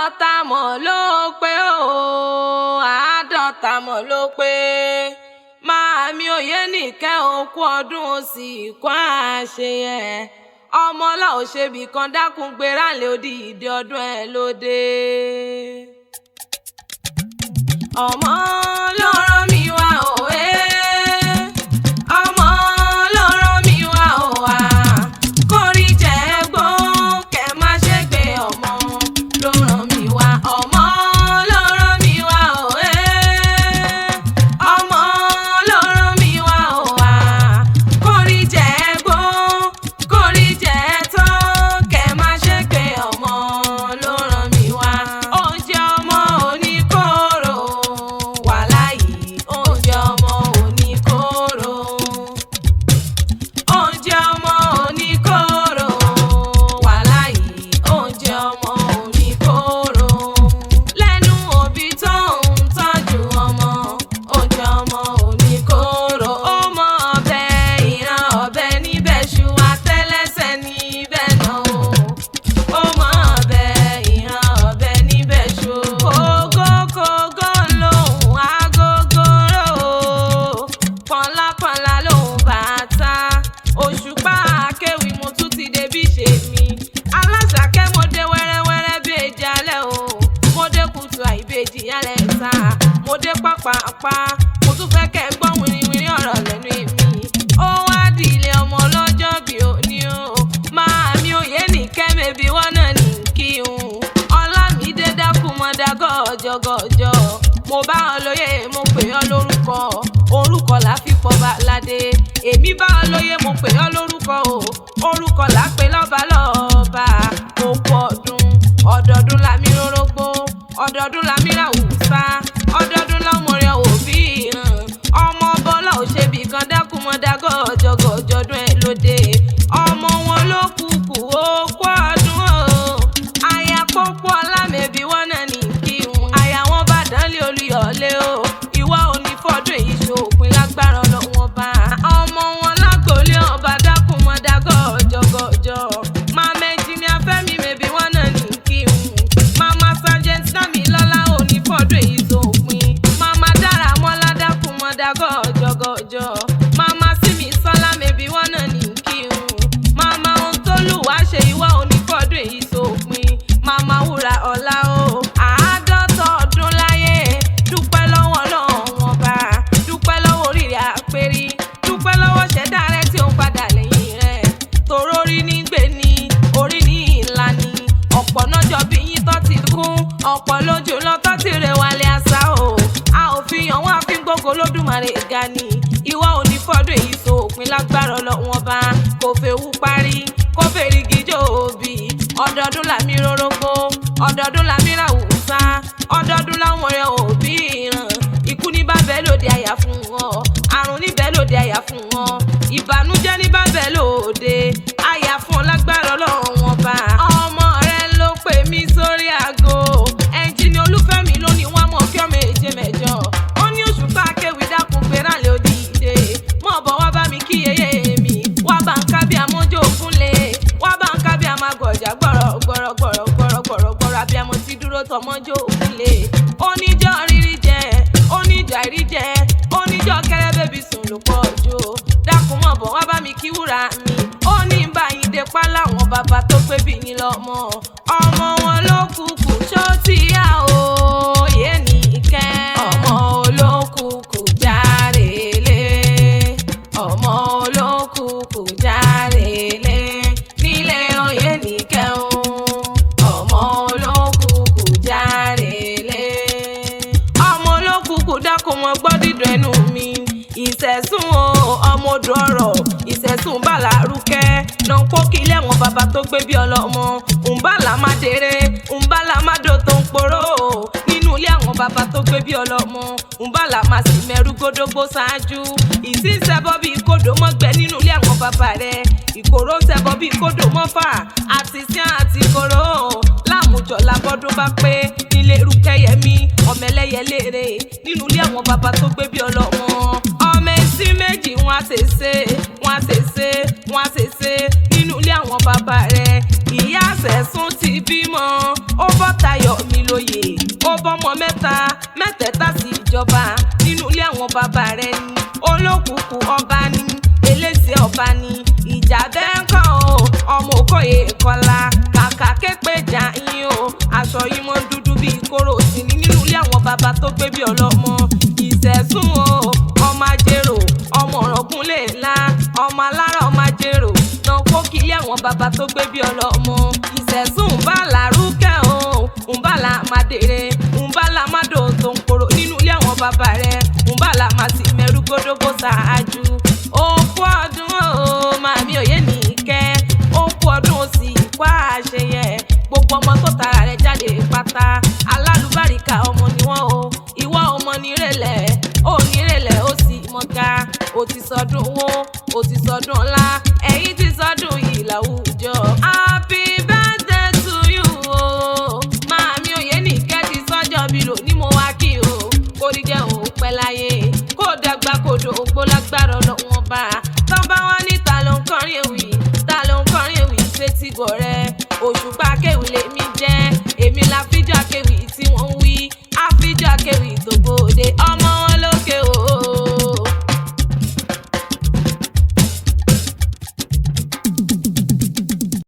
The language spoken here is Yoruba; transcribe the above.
àádọ́ta mọ̀ ló pé o, àádọ́ta mọ̀ ló pé. Màámi Oyènìkẹ́ òkú ọdún ó sì kó àṣeyẹ. Ọmọ ọlá ò ṣe bì kan dákun gbéra lé odidi ọdún ẹ lóde. Ọmọ ló rán mi wá òwe. Ọmọ ló rán mi wá òwà. Kórí jẹ́ gbó kẹ́ má ṣe gbé ọmọ ló rán mi wá. Ọmọ ló rán mi wá òwe. Ọmọ ló rán mi wá òwà. Kórí jẹ́ gbó kórí jẹ́ tán kẹ́ má ṣe gbé ọmọ ló rán mi wá. Oúnjẹ ọmọ oníkóró wà láyé. Oúnjẹ ọmọ oníkóró. Oúnjẹ ọmọ oníkóró wà láyé. Oúnjẹ ọmọ oníkóró. Lẹ́nu òbí tó ń tọ́jú ọmọ. Oúnjẹ ọmọ oníkóró. Ó mọ ọbẹ̀ ìran ọbẹ̀ níbẹ̀ ṣu àtẹ́lẹsẹ̀ níbẹ̀ náà o. Ó mọ ọbẹ̀ ìran ọbẹ̀ níbẹ̀ ṣu. Kógókógó lòun agogoro. Pọ̀nlápọ̀nlá lòun bàtà. Òṣùpá akéwì mo tún ti dé bí ṣe mi. Aláṣàkẹ́ mo dé wẹ́rẹ́wẹ́rẹ́ bí èjì alẹ́ o. Mo dé kùtù àìbèjì alẹ́ ta. Mo dé pápápá. Mo tún fẹ́ kẹ́ gbọ́ wìrìwìrì ọ̀rọ̀ lẹ́nu èmi. Ó wá di ilé ọmọ lọ́jọ́ bí òní o. Màámi Oyènìkẹ́ mẹ́bí wọ́n náà ní kí n. Ọlámídé dákun mọ́ dá gọ́jọ́gọ́jọ́. Mo bá ọ lóye mo pè ọ́ lórúkọ. Orúkọ là fi fọba ládé. Èmi bá ọ lóye mo pè ọ́ lórúkọ o. Orúkọ là pè lọ́ba lọ́ba. Òkú ọdún ọdọọdún la mi rórógbó. Ọdọọdún la mi ràwùsá. Ọdọọdún lọ́mọ rẹ̀ òbí ìran. Ọmọ bọ́lá ò ṣe bì kan dákun mọ́ dá gọ́jọ́gọ́jọ́ ọdún ẹ̀ lóde. Ọmọ wọn ló kúkú òkú ọdún o. Aya pópó ọlámẹ́bí wọ́n náà ní kí n. Aya wọn bá dánlé Olúyọ̀lé o. Ìwọ ò ní fọdún èyí ṣòpin lágbára Ọlọ́run ọba. Ọmọ wọn lágboolé ọba dákun mọ́ dá gọ́jọ́gọ́jọ́. Màmá ẹnjìníà Fẹ́mi mẹ́bí wọ́n náà ní kí n. Màmá Sergeant Dámilọ́lá ò ní fọdún èyí ṣòpin. Màmá Dáramọ́lá dákun mọ́ dá gọ́jọ́gọ́jọ́. Màmá Símisọ́lá mẹ́bí wọ́n náà ní kí n. Màmá Ohùntólúwà ṣe ìwọ ò ní fọdún èyí ṣòpin. Màmá Wúrà Ọlá o. Àádọ́ta ọdún láyé. Dúpẹ́ lọ́wọ́ Ọlọ́run ọba. Dúpẹ́ lọ́wọ́ oríire àpérí. Dúpẹ́ lọ́wọ́ ṣẹ̀dá rẹ tí ó ń padà lẹ́yìn rẹ̀. Tòró orí ní gbé ni, orí ní ìlà ni. Ọ̀pọ̀ nájọ bí yín tó ti kún. Ọ̀pọ̀ lójú lọ tó ti rè wálé àṣà o. A ò fi hàn wọ́n àfi gbogbo Olódùmarè ga ni. Ìwọ ò ní fọdún èyí ṣòpin lágbára Ọlọ́run ọba. Kò fẹ́wú parí, kò fẹ́rí gíjó òbí. Ọdọọdún la mi rórógbó. Ọdọọdún la mi ràwùsá. Ọdọọdún láwọn rẹ̀ òbí ìran. Ikú ní bábẹ́ lòdì àyà fún wọn. Àrùn níbẹ̀ lòdì àyà fún wọn. Ìbànújẹ́ ní bábẹ́ lòdì àyà fún ọ lágbára Ọlọ́run ọba. Ọmọ rẹ ló pè mí sórí aago. Ẹnjìníà Olúfẹ́mi ló ní wọ́n mọ̀ kí ọmọ èje mẹ́jọ. Ó ní Òṣùpá akéwì dákun gbéra lé odìde. Mọ̀ bọ̀ wá bá mi kí yeye mi. Wá bá ń ká bí amójó ògúnlé. Wá bá ń ká bí amagọ̀jà gbọ̀rọ̀gbọ̀rọ̀ abiyamọ ti dúró tọmọjó ògúnlé. Oníjọ́ rírí jẹ, oníjọ́ àìrí jẹ, oníjọ́ kẹrẹ bébí sùn ló pọ̀ jù. Dákun mọ̀ bọ̀ wá bá mi kí wúrà mi. Ó ní bá yín dé pa láwọn bàbá tó gbé bí yín lọ́mọ. Ọmọ wọn ló kúkú ṣó ti yá o. Oyènìkẹ́. Ọmọ olókùkù járe lé. Ọmọ olókùkù járe lé. Nílé Oyènìkẹ́ o. Ọmọ olókùkù járe lé. Ọmọ olókùkù dákun mọ́ gbọ́ dídùn ẹnu mi. Ìṣẹ̀sùn o ọmọ odò ọ̀rọ̀. Ìṣẹ̀sùn bàlá rúkẹ́. Náà kó kí lẹ́wọ̀n bàbá tó gbé bí ọlọ́mọ. Ǹbàlà má dèrè. Ǹbàlà má dò tó ń poró. Nínú ilé àwọn bàbá tó gbé bí ọlọ́mọ. Ǹbàlà má sì mẹ́rú gódógbó ṣáájú. Ìsín ṣẹbọ bí kódò mọ́ gbẹ nínú ilé àwọn bàbá rẹ̀. Ìkòró ṣẹbọ bí kódò mọ́ fà. Àti sí àti kòró. Láàmújọ làbọ́dún bá pé. Nílé Rúkẹ́yẹmí ọmọ ẹlẹ́yẹ léèrè. Nínú ilé àwọn bàbá tó gbé bí ọlọ́mọ. Ọmọ ẹsìn méjì wọ́n á ṣèṣe. Wọ́n á ṣèṣe. Wọ́n á ṣèṣe. Nínú ilé àwọn bàbá rẹ̀. Ìyá Sẹ̀sún ti bímọ ó bọ́ Tayọ̀ mi lóyè ó bọ́mọ mẹ́tẹ̀ẹ̀ta sí ìjọba nínú ilé àwọn bàbá rẹ̀ ni olókùkù ọba ni elése ọba ni ìjà bẹ́ẹ̀ ń kọ́ o ọmọ òkòyè kọlá kàkà képejà yín o aṣọ yìí mọ́ dúdú bíi kóró sí ni nínú ilé àwọn bàbá tó gbé bí ọlọ́mọ Ìsẹ̀sún o ọmọ ajérò ọmọ ọ̀rọ̀gúnlé ńlá ọmọ alára ọmọ ajérò náà kó kí ilé àwọn bàbá tó gbé bí ọlọ́mọ Ìsẹ̀sún ń bá làrúkẹ́ o ń bá la máa dèrè ń bá la máa dò tó ń koro nínú ilé àwọn bàbá rẹ̀ ń bá la máa sì mẹ́rú gódógó ṣáájú òkú ọdún o màmí òye nìkẹ́ òkú ọdún ó sì kó àṣeyẹ gbogbo ọmọ tó tara rẹ̀ jáde pátá alálùbáríkà ọmọ ni wọ́n o ìwọ ọmọ nírẹ̀lẹ̀ ó sì mọ̀ká ó ti sọdún owó ó ti sọdún ọlá ẹ̀yin ti sọdún yìí láwùjọ. Happy birthday to you o màmí òye nìkẹ́ ti sọ́jọ́ bí lò ní mo wá kí o kó rí jẹ́ òun pẹ́ láyé kó dàgbà kó dògbò lágbára ọlọ́wọ́n bá tán bá wọn ní ta ló ń kọrin ewì sétí gbọ̀ rẹ̀ Òṣùpá Akéwì lèmi jẹ́ èmi la fíjọ́ akéwì tí wọ́n ń wí àfíjọ́ akéwì tó gbòde ọmọ